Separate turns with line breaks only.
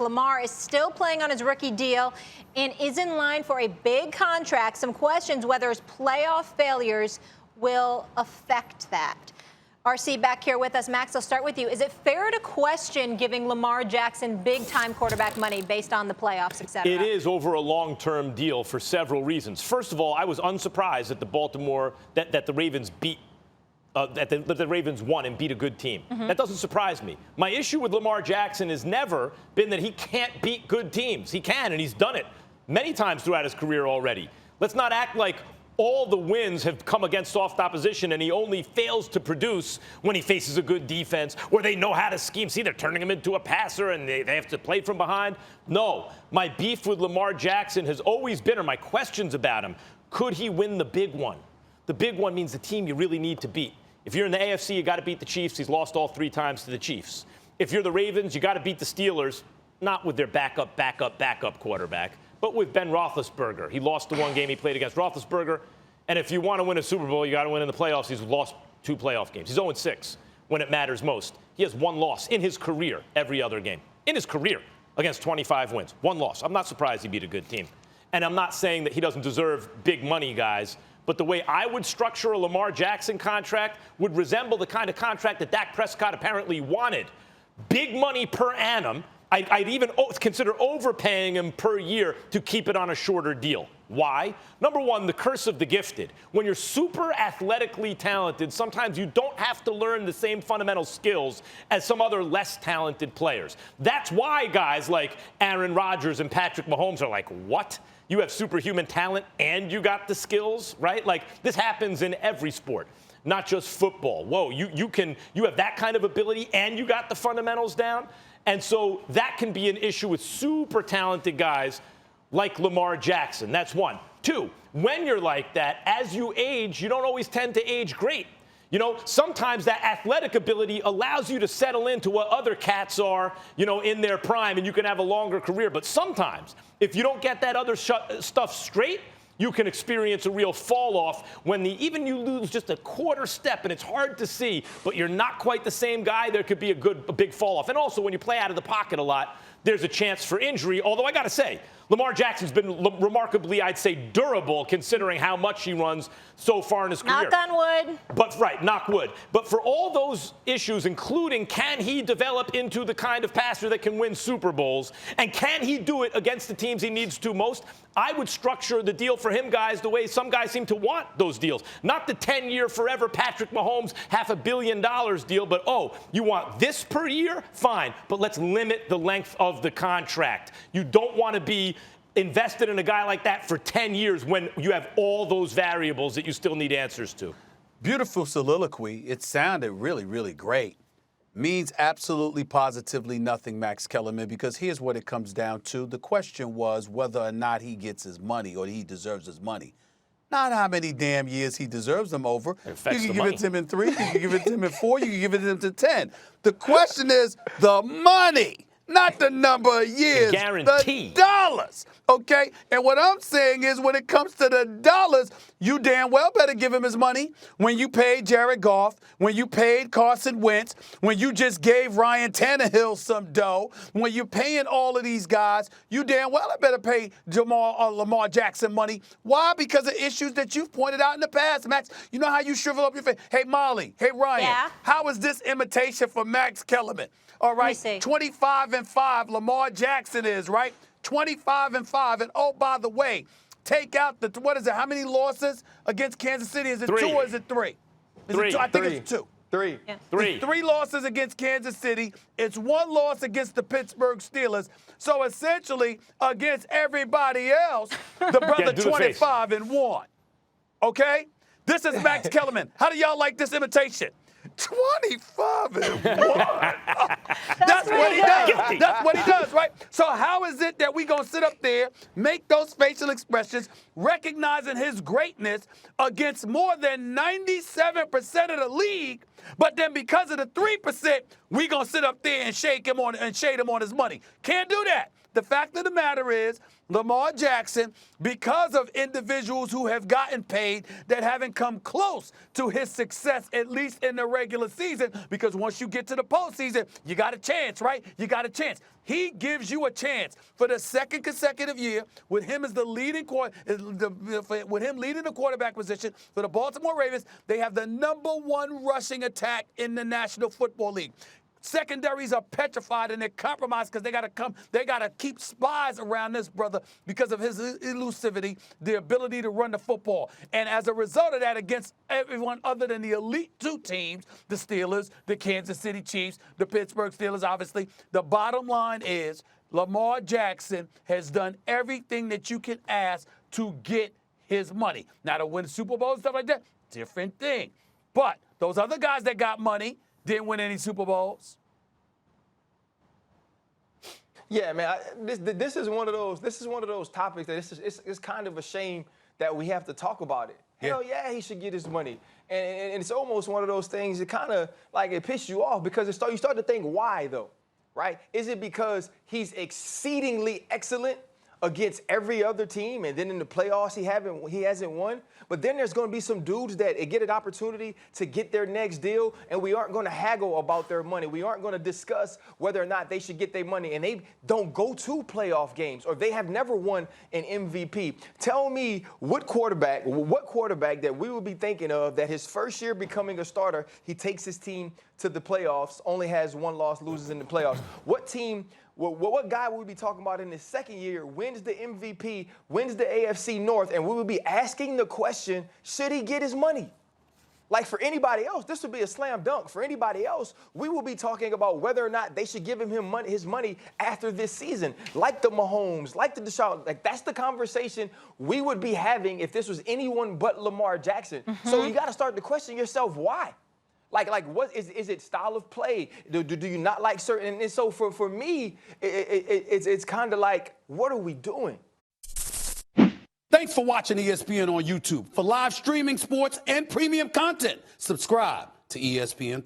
Lamar is still playing on his rookie deal and is in line for a big contract. Some questions whether his playoff failures will affect that. RC back here with us. Max, I'll start with you. Is it fair to question giving Lamar Jackson big-time quarterback money based on the playoffs, et cetera?
It is over a long-term deal for several reasons. First of all, I was unsurprised that the Ravens beat that the Ravens won and beat a good team. That doesn't surprise me. My issue with Lamar Jackson has never been that he can't beat good teams. He can, and he's done it many times throughout his career already. Let's not act like all the wins have come against soft opposition and he only fails to produce when he faces a good defense or they know how to scheme. See, they're turning him into a passer and they have to play from behind. No, my beef with Lamar Jackson has always been, or my questions about him, could he win the big one? The big one means the team you really need to beat. If you're in the AFC, you got to beat the Chiefs. He's lost all 3 times to the Chiefs. If you're the Ravens, you got to beat the Steelers, not with their backup quarterback, but with Ben Roethlisberger. He lost the one game he played against Roethlisberger. And if you want to win a Super Bowl, you got to win in the playoffs. He's lost 2 playoff games. He's 0-6 when it matters most. He has 1 loss in his career every other game. In his career against 25 wins. 1 loss. I'm not surprised he beat a good team. And I'm not saying that he doesn't deserve big money, guys. But the way I would structure a Lamar Jackson contract would resemble the kind of contract that Dak Prescott apparently wanted. Big money per annum. I'd even consider overpaying him per year to keep it on a shorter deal. Why? Number one, the curse of the gifted. When you're super athletically talented, sometimes you don't have to learn the same fundamental skills as some other less talented players. That's why guys like Aaron Rodgers and Patrick Mahomes are like, what? You have superhuman talent and you got the skills, right? Like, this happens in every sport, not just football. Whoa, you have that kind of ability and you got the fundamentals down. And so that can be an issue with super talented guys like Lamar Jackson. That's one. 2, when you're like that, as you age, you don't always tend to age great. You know, sometimes that athletic ability allows you to settle into what other cats are, in their prime, and you can have a longer career. But sometimes, if you don't get that other stuff straight, you can experience a real fall off when even you lose just a quarter step, and it's hard to see, but you're not quite the same guy. There could be a big fall off. And also, when you play out of the pocket a lot, there's a chance for injury. Although I got to say, Lamar Jackson's been remarkably, I'd say, durable considering how much he runs so far in his career.
Knock on wood.
But right, knock wood. But for all those issues, including can he develop into the kind of passer that can win Super Bowls, and can he do it against the teams he needs to most, I would structure the deal for him, guys, the way some guys seem to want those deals. Not the 10-year forever Patrick Mahomes $500 million deal, but, you want this per year? Fine, but let's limit the length of the contract. You don't want to be invested in a guy like that for 10 years when you have all those variables that you still need answers to.
Beautiful soliloquy. It sounded really, really great. Means absolutely positively nothing, Max Kellerman, because here's what it comes down to. The question was whether or not he gets his money or he deserves his money. Not how many damn years he deserves them over. You can give it to him in 3, you can give it to him in 4, you can give it to him in 10. The question is the money. Not the number of years,
Guarantee.
The dollars, okay? And what I'm saying is when it comes to the dollars, you damn well better give him his money. When you paid Jared Goff, when you paid Carson Wentz, when you just gave Ryan Tannehill some dough, when you're paying all of these guys, you damn well better pay Lamar Jackson money. Why? Because of issues that you've pointed out in the past, Max. You know how you shrivel up your face? Hey, Molly. Hey, Ryan.
Yeah.
How is this imitation for Max Kellerman? All right, 25-5, Lamar Jackson is, right? 25-5. And, oh, by the way, take out what is it? How many losses against Kansas City? Is it
3.
2 or is it 3? I think it's 2.
3.
Yeah.
3.
It's 3 losses against Kansas City. It's 1 loss against the Pittsburgh Steelers. So, essentially, against everybody else, the brother 25-1. Okay? This is Max Kellerman. How do y'all like this imitation? 25-1. That's what he does. That's what he does, right? So how is it that we going to sit up there, make those facial expressions, recognizing his greatness against more than 97% of the league But then because of the 3%, we gonna sit up there and shade him on his money. Can't do that. The fact of the matter is, Lamar Jackson, because of individuals who have gotten paid that haven't come close to his success, at least in the regular season, because once you get to the postseason, you got a chance, right? You got a chance. He gives you a chance for the second consecutive year with him as the leading with him leading the quarterback position for the Baltimore Ravens. They have the #1 rushing attack in the National Football League. Secondaries are petrified and they're compromised because they gotta keep spies around this brother because of his elusivity, the ability to run the football. And as a result of that, against everyone other than the elite 2 teams, the Steelers, the Kansas City Chiefs, the Pittsburgh Steelers, obviously, the bottom line is Lamar Jackson has done everything that you can ask to get his money. Now, to win Super Bowls and stuff like that, different thing. But those other guys that got money didn't win any Super Bowls.
Yeah, man. This is one of those topics that it's kind of a shame that we have to talk about it.
Yeah.
Hell yeah, he should get his money, and it's almost one of those things that kind of like it pisses you off because you start to think why though, right? Is it because he's exceedingly excellent against every other team, and then in the playoffs he hasn't won? But then there's going to be some dudes that get an opportunity to get their next deal, and we aren't going to haggle about their money. We aren't going to discuss whether or not they should get their money, and they don't go to playoff games, or they have never won an MVP. Tell me what quarterback that we would be thinking of that his first year becoming a starter, he takes his team to the playoffs, only has 1 loss, loses in the playoffs. What team? What guy would we be talking about in his second year, wins the MVP, wins the AFC North, and we would be asking the question, should he get his money? Like for anybody else, this would be a slam dunk. For anybody else, we will be talking about whether or not they should give him his money after this season. Like the Mahomes, like the Deshaun, like that's the conversation we would be having if this was anyone but Lamar Jackson. So you got to start to question yourself, why? Like what is it style of play? Do you not like certain? And so for me, it's kind of like, what are we doing?
Thanks for watching ESPN on YouTube. For live streaming, sports, and premium content, subscribe to ESPN+.